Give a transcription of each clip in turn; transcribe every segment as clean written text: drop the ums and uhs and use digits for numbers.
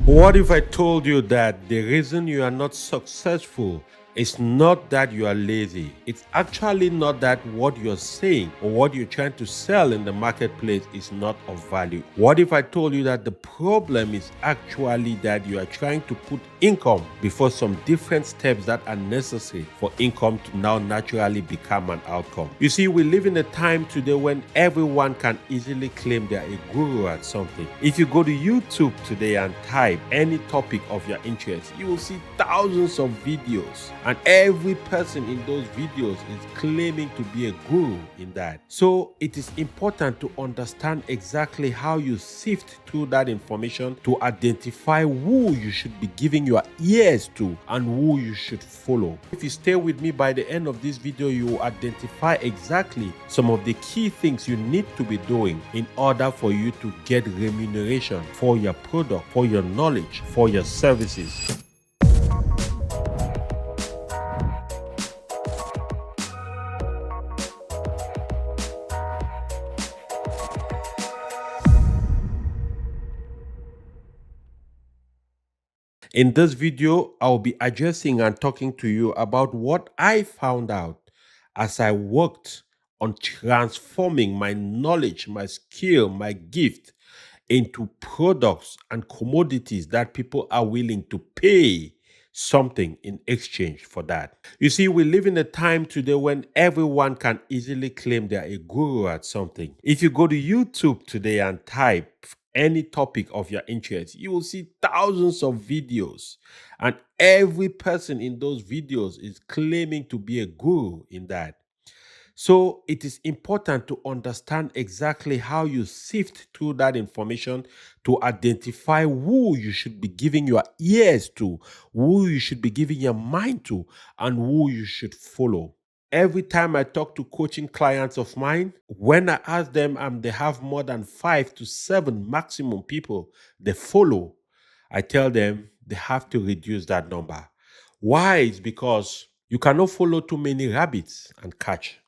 What if I told you that the reason you are not successful is not that you are lazy? It's actually not that what you're saying or what you're trying to sell in the marketplace is not of value. What if I told you that the problem is actually that you are trying to put income before some different steps that are necessary for income to now naturally become an outcome? You see, we live in a time today when everyone can easily claim they are a guru at something. If you go to YouTube today and type any topic of your interest, you will see thousands of videos, and every person in those videos is claiming to be a guru in that. So it is important to understand exactly how you sift through that information to identify who you should be giving your ears to and who you should follow. If you stay with me, by the end of this video, you will identify exactly some of the key things you need to be doing in order for you to get remuneration for your product, for your knowledge, for your services. In this video, I'll be addressing and talking to you about what I found out as I worked on transforming my knowledge, my skill, my gift into products and commodities that people are willing to pay something in exchange for that. You see, we live in a time today when everyone can easily claim they are a guru at something. If you go to YouTube today and type any topic of your interest, you will see thousands of videos, and every person in those videos is claiming to be a guru in that. So it is important to understand exactly how you sift through that information to identify who you should be giving your ears to, who you should be giving your mind to, and who you should follow. Every time I talk to coaching clients of mine, when I ask them they have more than 5 to 7 maximum people they follow, I tell them they have to reduce that number. Why? It's because you cannot follow too many rabbits and catch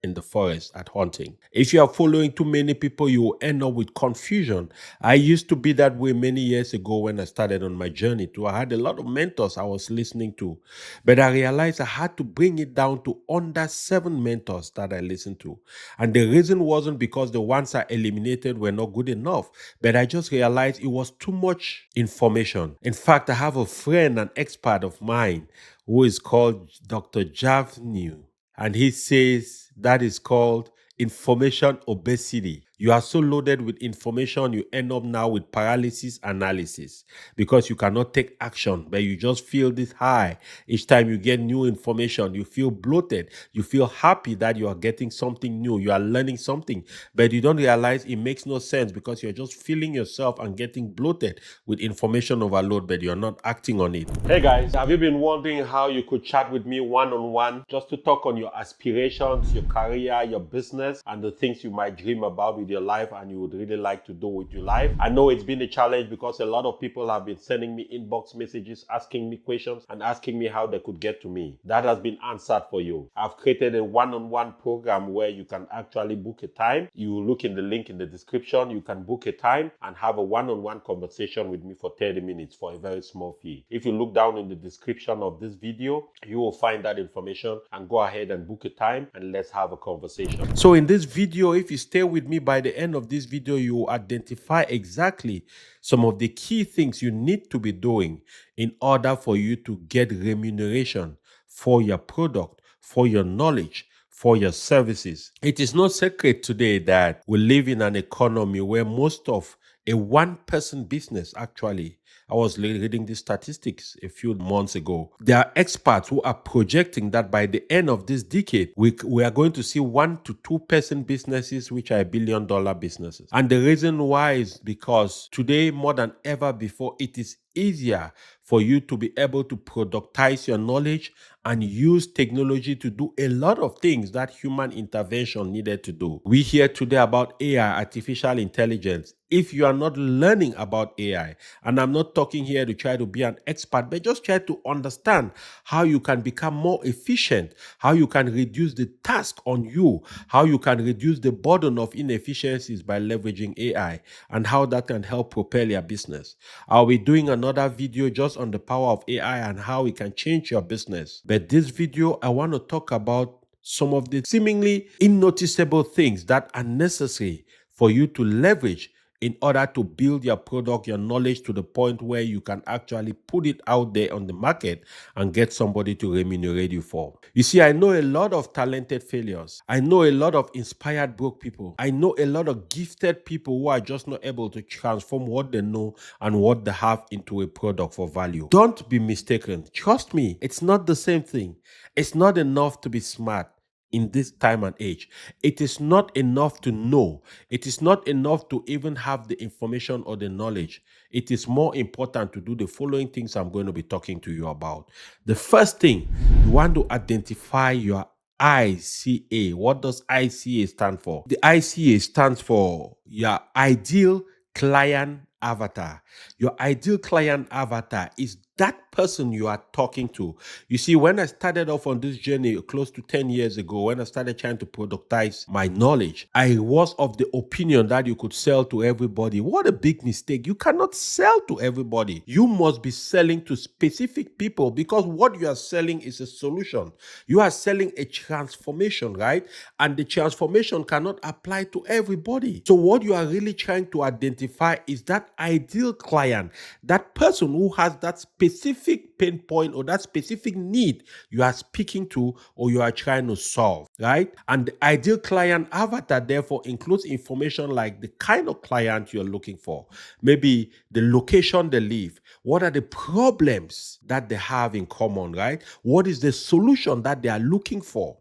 in the forest at hunting. If you are following too many people, you will end up with confusion. I used to be that way many years ago when I started on my journey too. I had a lot of mentors I was listening to, but I realized I had to bring it down to under 7 mentors that I listened to. And the reason wasn't because the ones I eliminated were not good enough, but I just realized it was too much information. In fact, I have a friend, an expert of mine, who is called Dr. Javnew. And he says that is called information obesity. You are so loaded with information, you end up now with paralysis analysis because you cannot take action, but you just feel this high. Each time you get new information, you feel bloated. You feel happy that you are getting something new. You are learning something, but you don't realize it makes no sense because you're just feeling yourself and getting bloated with information overload, but you're not acting on it. Hey guys, have you been wondering how you could chat with me one-on-one just to talk on your aspirations, your career, your business, and the things you might dream about with your life and you would really like to do with your life? I know it's been a challenge because a lot of people have been sending me inbox messages, asking me questions and asking me how they could get to me. That has been answered for you. I've created a one-on-one program where you can actually book a time. You look in the link in the description. You can book a time and have a one-on-one conversation with me for 30 minutes for a very small fee. If you look down in the description of this video, you will find that information and go ahead and book a time and let's have a conversation. So in this video, if you stay with me, by the end of this video, you will identify exactly some of the key things you need to be doing in order for you to get remuneration for your product, for your knowledge, for your services. It is no secret today that we live in an economy where most of a one-person business, actually, I was reading the statistics a few months ago. There are experts who are projecting that by the end of this decade, we are going to see 1 to 2-person businesses, which are $1 billion businesses. And the reason why is because today, more than ever before, it is easier for you to be able to productize your knowledge and use technology to do a lot of things that human intervention needed to do. We hear today about AI, artificial intelligence. If you are not learning about AI, and I'm not talking here to try to be an expert, but just try to understand how you can become more efficient, how you can reduce the task on you, how you can reduce the burden of inefficiencies by leveraging AI, and how that can help propel your business. I'll be doing an another video just on the power of AI and how it can change your business. But this video, I want to talk about some of the seemingly unnoticeable things that are necessary for you to leverage in order to build your product, your knowledge to the point where you can actually put it out there on the market and get somebody to remunerate you for. You see, I know a lot of talented failures. I know a lot of inspired broke people. I know a lot of gifted people who are just not able to transform what they know and what they have into a product for value. Don't be mistaken. Trust me, it's not the same thing. It's not enough to be smart in this time and age. It is not enough to know. It is not enough to even have the information or the knowledge. It is more important to do the following things I'm going to be talking to you about. The first thing, you want to identify your ICA. What does ICA stand for? The ICA stands for your ideal client avatar. Your ideal client avatar is that person you are talking to. You see, when I started off on this journey close to 10 years ago, when I started trying to productize my knowledge, I was of the opinion that you could sell to everybody. What a big mistake. You cannot sell to everybody. You must be selling to specific people because what you are selling is a solution. You are selling a transformation, right? And the transformation cannot apply to everybody. So what you are really trying to identify is that ideal client, that person who has that specific pain point or that specific need you are speaking to or you are trying to solve, right? And the ideal client avatar therefore includes information like the kind of client you're looking for, maybe the location they live, what are the problems that they have in common, right? What is the solution that they are looking for?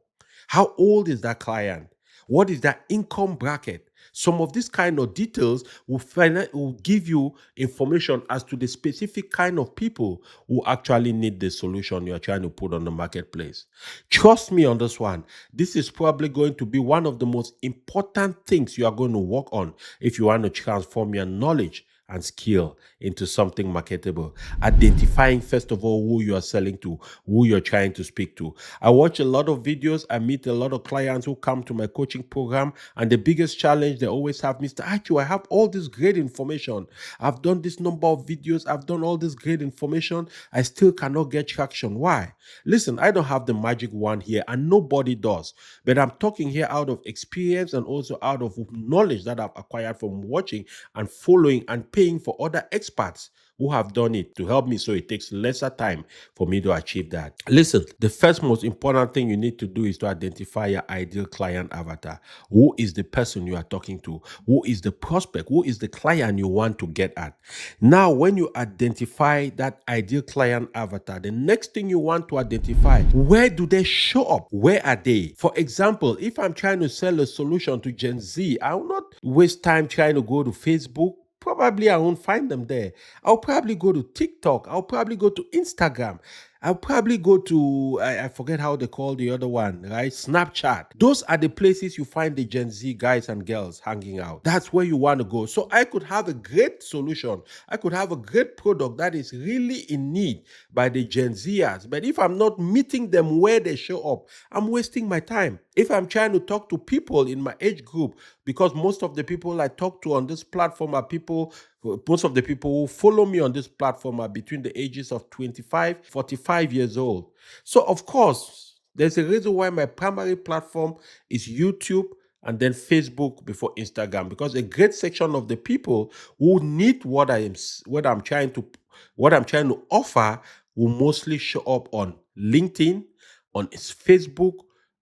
How old is that client? What is their income bracket? Some of these kind of details will give you information as to the specific kind of people who actually need the solution you're trying to put on the marketplace. Trust me on this one. This is probably going to be one of the most important things you are going to work on if you want to transform your knowledge and skill into something marketable. Identifying, first of all, who you are selling to, who you're trying to speak to. I watch a lot of videos. I meet a lot of clients who come to my coaching program, and the biggest challenge they always have, Mr. Achu, I have all this great information. I've done this number of videos. I've done all this great information. I still cannot get traction. Why? Listen, I don't have the magic wand here, and nobody does. But I'm talking here out of experience and also out of knowledge that I've acquired from watching and following and paying for other experts who have done it to help me so it takes lesser time for me to achieve that. Listen, the first most important thing you need to do is to identify your ideal client avatar. Who is the person you are talking to? Who is the prospect? Who is the client you want to get at? Now, when you identify that ideal client avatar, the next thing you want to identify, where do they show up? Where are they? For example, if I'm trying to sell a solution to Gen Z, I will not waste time trying to go to Facebook. Probably I won't find them there. I'll probably go to TikTok. I'll probably go to Instagram. I'll probably go to, I forget how they call the other one, right? Snapchat. Those are the places you find the Gen Z guys and girls hanging out. That's where you want to go. So I could have a great solution. I could have a great product that is really in need by the Gen Zers. But if I'm not meeting them where they show up, I'm wasting my time. If I'm trying to talk to people in my age group, because most of the people I talk to on this platform are people, most of the people who follow me on this platform are between the ages of 25, 45 years old. So, of course, there's a reason why my primary platform is YouTube and then Facebook before Instagram, because a great section of the people who need what I'm trying to offer will mostly show up on LinkedIn, on Facebook,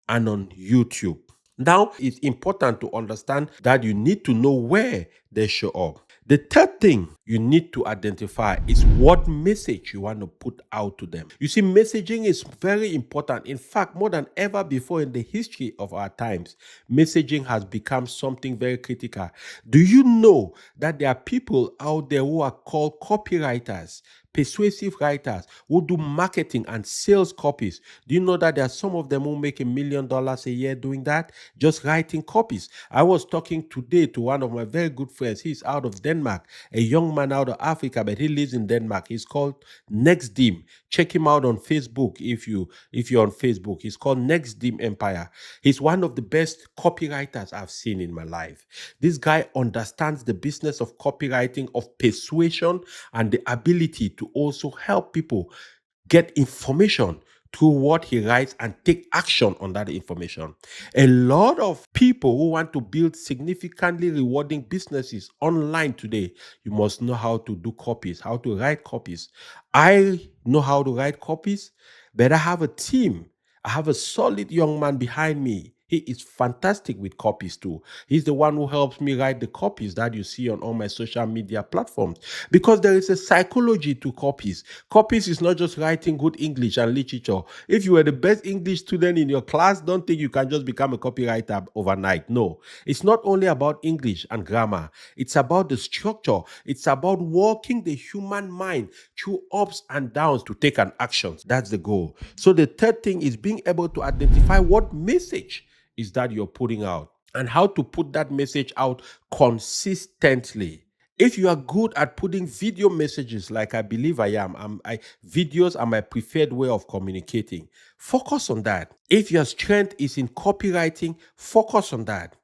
and on YouTube. Now, it's important to understand that you need to know where they show up. The third thing you need to identify is what message you want to put out to them. You see, messaging is very important. In fact, more than ever before in the history of our times, messaging has become something very critical. Do you know that there are people out there who are called copywriters? persuasive writers who do marketing and sales copies. Do you know that there are some of them who make $1 million a year doing that? Just writing copies. I was talking today to one of my very good friends. He's out of Denmark, a young man out of Africa, but he lives in Denmark. He's called NextDeem. Check him out on Facebook if you're on Facebook. He's called NextDeem Empire. He's one of the best copywriters I've seen in my life. This guy understands the business of copywriting, of persuasion, and the ability to also help people get information through what he writes and take action on that information. A lot of people who want to build significantly rewarding businesses online today, you must know how to do copies, how to write copies. I know how to write copies, but I have a team. I have a solid young man behind me. He is fantastic with copies too. He's the one who helps me write the copies that you see on all my social media platforms, because there is a psychology to copies. Copies is not just writing good English and literature. If you were the best English student in your class, don't think you can just become a copywriter overnight. No, it's not only about English and grammar. It's about the structure. It's about walking the human mind through ups and downs to take an action. That's the goal. So the third thing is being able to identify what message is that you're putting out and how to put that message out consistently. If you are good at putting video messages, like I believe I am, videos are my preferred way of communicating. Focus on that. If your strength is in copywriting, focus on that.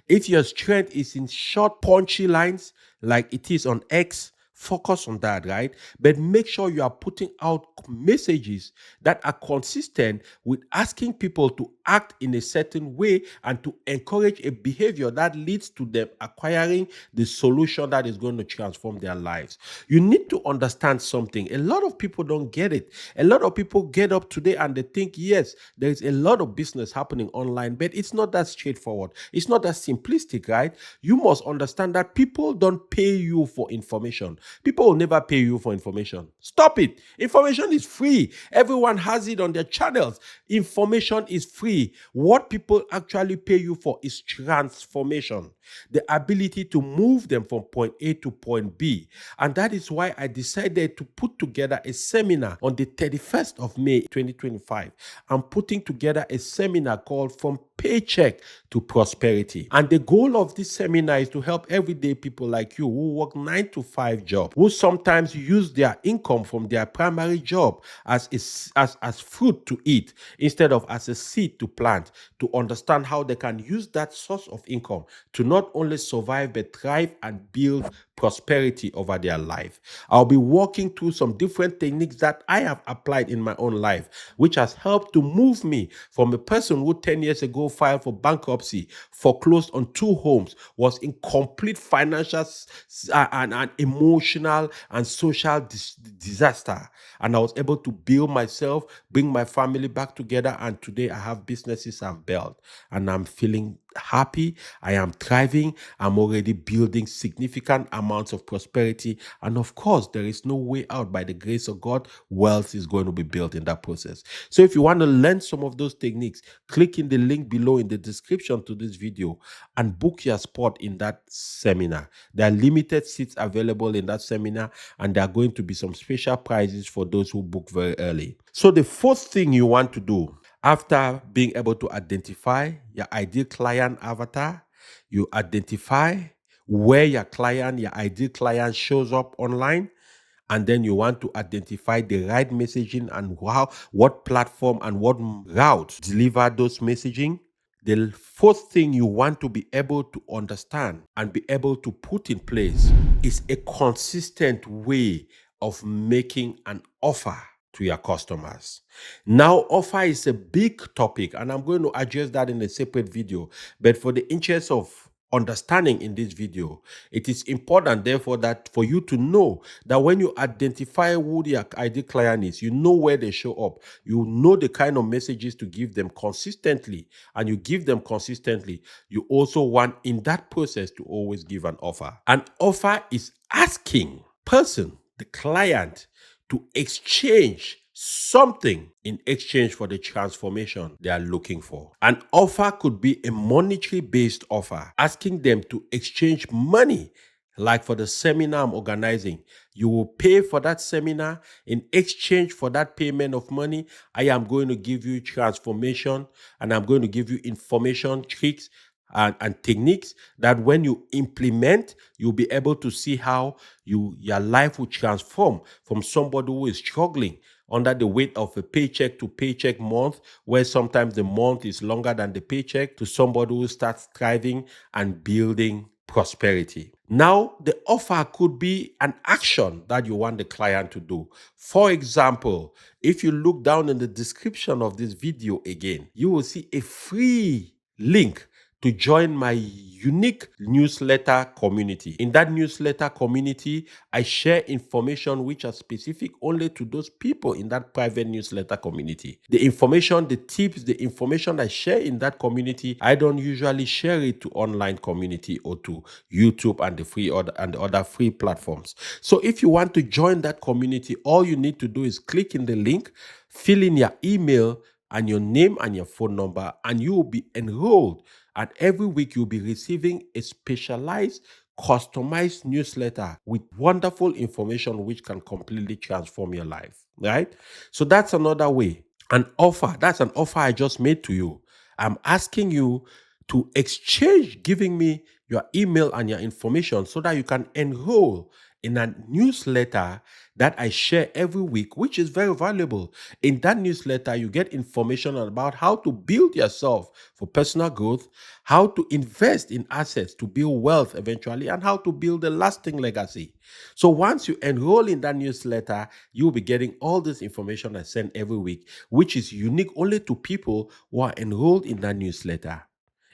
If your strength is in short, punchy lines, like it is on X, focus on that, right? But make sure you are putting out messages that are consistent with asking people to act in a certain way and to encourage a behavior that leads to them acquiring the solution that is going to transform their lives. You need to understand something. A lot of people don't get it. A lot of people get up today and they think, yes, there is a lot of business happening online, but it's not that straightforward. It's not that simplistic, right? You must understand that people don't pay you for information. People will never pay you for information. Stop it. Information is free. Everyone has it on their channels. Information is free. What people actually pay you for is transformation, the ability to move them from point A to point B. And that is why I decided to put together a seminar on the 31st of May, 2025. I'm putting together a seminar called From Paycheck to Prosperity. And the goal of this seminar is to help everyday people like you who work 9 to 5 jobs, who sometimes use their income from their primary job as fruit to eat instead of as a seed to plant, to understand how they can use that source of income to not only survive but thrive and build prosperity over their life. I'll be walking through some different techniques that I have applied in my own life, which has helped to move me from a person who 10 years ago filed for bankruptcy, foreclosed on 2 homes, was in complete financial and emotional and social disaster. And I was able to build myself, bring my family back together, and today I have businesses I've built, and I'm feeling happy. I am thriving. I'm already building significant amounts of prosperity. And of course, there is no way out. By the grace of God, wealth is going to be built in that process. So if you want to learn some of those techniques, click in the link below in the description to this video and book your spot in that seminar. There are limited seats available in that seminar, and there are going to be some special prizes for those who book very early. So the fourth thing you want to do after being able to identify your ideal client avatar, you identify where your ideal client shows up online, and then you want to identify the right messaging and what platform and what route deliver those messaging. The fourth thing you want to be able to understand and be able to put in place is a consistent way of making an offer to your customers. Now, offer is a big topic, and I'm going to address that in a separate video. But for the interest of understanding in this video, it is important, therefore, that for you to know that when you identify who the ideal client is, you know where they show up, you know the kind of messages to give them consistently, and you give them consistently. You also want in that process to always give an offer. An offer is asking the client, to exchange something in exchange for the transformation they are looking for. An offer could be a monetary based offer, asking them to exchange money. Like for the seminar I'm organizing, You will pay for that seminar. In exchange for that payment of money, I am going to give you transformation, and I'm going to give you information, tricks, and techniques that when you implement, you'll be able to see how your life will transform from somebody who is struggling under the weight of a paycheck to paycheck month, where sometimes the month is longer than the paycheck, to somebody who starts thriving and building prosperity. Now, the offer could be an action that you want the client to do. For example, if you look down in the description of this video again, you will see a free link to join my unique newsletter community. In that newsletter community, I share information which are specific only to those people in that private newsletter community. The information, the tips, the information I share in that community, I don't usually share it to online community or to YouTube and the other free platforms. So if you want to join that community, all you need to do is click in the link, fill in your email and your name and your phone number, and you will be enrolled. And every week you'll be receiving a specialized, customized newsletter with wonderful information which can completely transform your life, right? So that's another way. An offer, that's an offer I just made to you. I'm asking you to exchange giving me your email and your information so that you can enroll in a newsletter that I share every week, which is very valuable. In that newsletter, you get information about how to build yourself for personal growth, how to invest in assets to build wealth eventually, and how to build a lasting legacy. So once you enroll in that newsletter, you'll be getting all this information I send every week, which is unique only to people who are enrolled in that newsletter.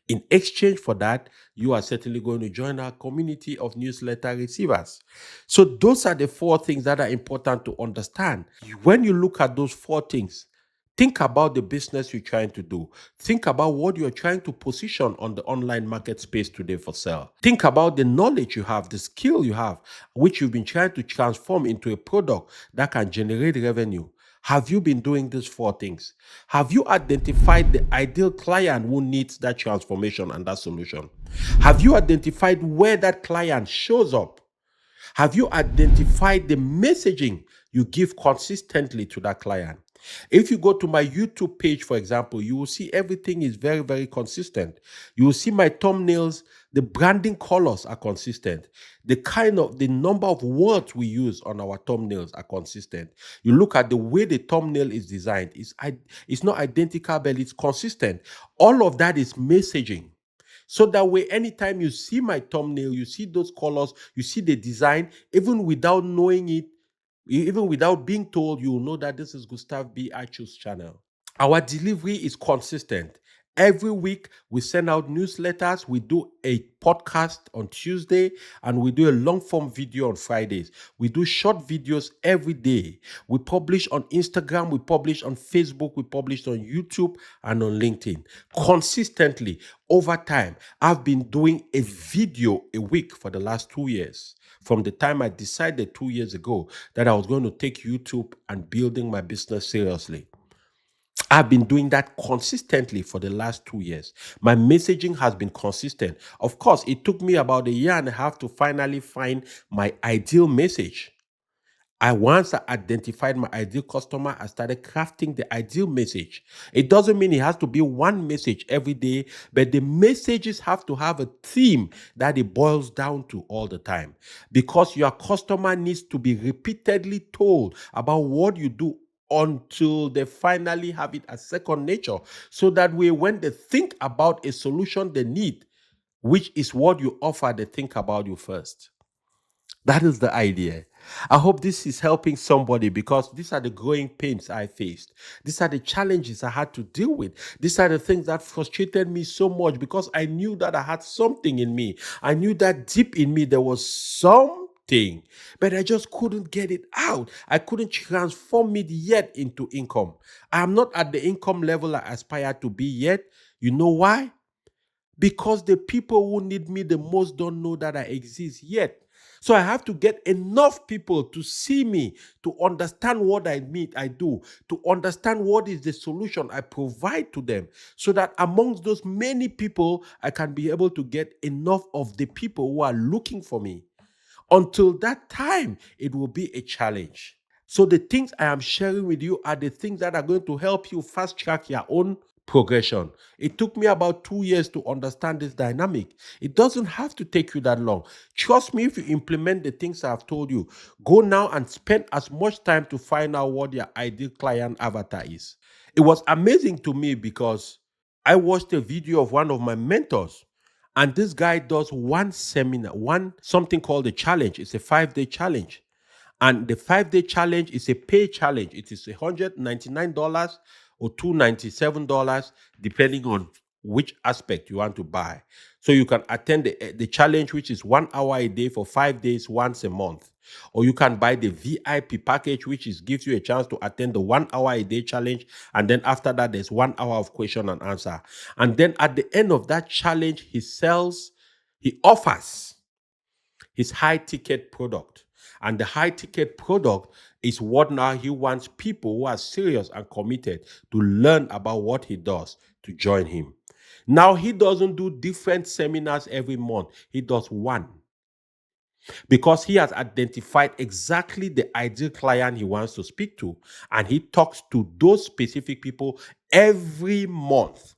In exchange for that, you are certainly going to join our community of newsletter receivers. So those are the four things that are important to understand. When you look at those four things, think about the business you're trying to do. Think about what you're trying to position on the online market space today for sale. Think about the knowledge you have, the skill you have, which you've been trying to transform into a product that can generate revenue. Have you been doing these four things? Have you identified the ideal client who needs that transformation and that solution? Have you identified where that client shows up? Have you identified the messaging you give consistently to that client? If you go to my YouTube page, for example, you will see everything is very, very consistent. You will see my thumbnails, the branding colors are consistent. The number of words we use on our thumbnails are consistent. You look at the way the thumbnail is designed, it's not identical, but it's consistent. All of that is messaging. So that way, anytime you see my thumbnail, you see those colors, you see the design, even without knowing it, even without being told, you will know that this is Gustav B. Achu's channel. Our delivery is consistent. Every week, we send out newsletters. We do a podcast on Tuesday, and we do a long form video on Fridays. We do short videos every day. We publish on Instagram, we publish on Facebook, we publish on YouTube and on LinkedIn. Consistently, over time, I've been doing a video a week for the last 2 years. From the time I decided 2 years ago that I was going to take YouTube and building my business seriously. I've been doing that consistently for the last 2 years. My messaging has been consistent. Of course, it took me about a year and a half to finally find my ideal message. Once I identified my ideal customer, I started crafting the ideal message. It doesn't mean it has to be one message every day, but the messages have to have a theme that it boils down to all the time. Because your customer needs to be repeatedly told about what you do until they finally have it as second nature. So that way, when they think about a solution they need, which is what you offer, they think about you first. That is the idea. I hope this is helping somebody because these are the growing pains I faced. These are the challenges I had to deal with. These are the things that frustrated me so much because I knew that I had something in me. I knew that deep in me there was something, but I just couldn't get it out. I couldn't transform it yet into income. I'm not at the income level I aspire to be yet. You know why? Because the people who need me the most don't know that I exist yet. So I have to get enough people to see me, to understand what I do, to understand what is the solution I provide to them, so that amongst those many people, I can be able to get enough of the people who are looking for me. Until that time, it will be a challenge. So the things I am sharing with you are the things that are going to help you fast track your own progression. It took me about 2 years to understand this dynamic. It doesn't have to take you that long. Trust me, if you implement the things I've told you, go now and spend as much time to find out what your ideal client avatar is. It was amazing to me because I watched a video of one of my mentors, and this guy does one seminar, one something called a challenge. It's a 5-day challenge. And the 5-day challenge is a pay challenge. It is $199 or $297, depending on which aspect you want to buy. So you can attend the challenge, which is 1 hour a day for 5 days, once a month. Or you can buy the VIP package, which gives you a chance to attend the 1 hour a day challenge. And then after that, there's 1 hour of question and answer. And then at the end of that challenge, he offers his high ticket product. And the high ticket product is what now he wants people who are serious and committed to learn about what he does to join him. Now, he doesn't do different seminars every month, he does one because he has identified exactly the ideal client he wants to speak to, and he talks to those specific people every month.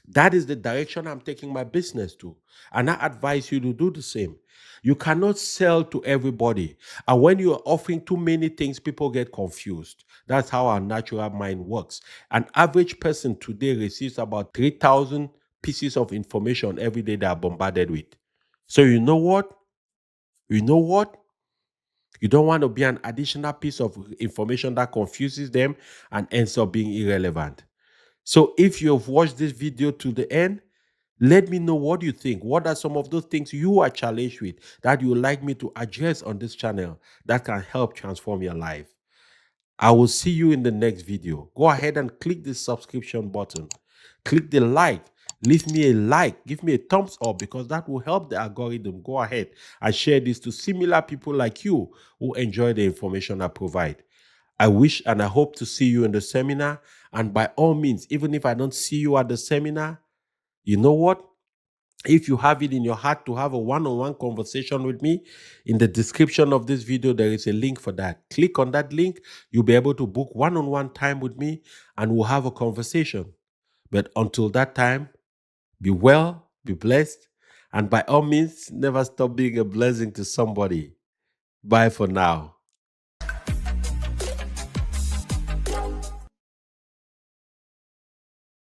That is the direction I'm taking my business to. And I advise you to do the same. You cannot sell to everybody. And when you are offering too many things, people get confused. That's how our natural mind works. An average person today receives about 3,000 pieces of information every day they are bombarded with. So you know what? You know what? You don't want to be an additional piece of information that confuses them and ends up being irrelevant. So if you have watched this video to the end, let me know what you think. What are some of those things you are challenged with that you would like me to address on this channel that can help transform your life? I will see you in the next video. Go ahead and click the subscription button. Click the like. Leave me a like. Give me a thumbs up because that will help the algorithm. Go ahead and share this to similar people like you who enjoy the information I provide. I wish and I hope to see you in the seminar. And by all means, even if I don't see you at the seminar, you know what? If you have it in your heart to have a one-on-one conversation with me, in the description of this video, there is a link for that. Click on that link. You'll be able to book one-on-one time with me and we'll have a conversation. But until that time, be well, be blessed, and by all means, never stop being a blessing to somebody. Bye for now.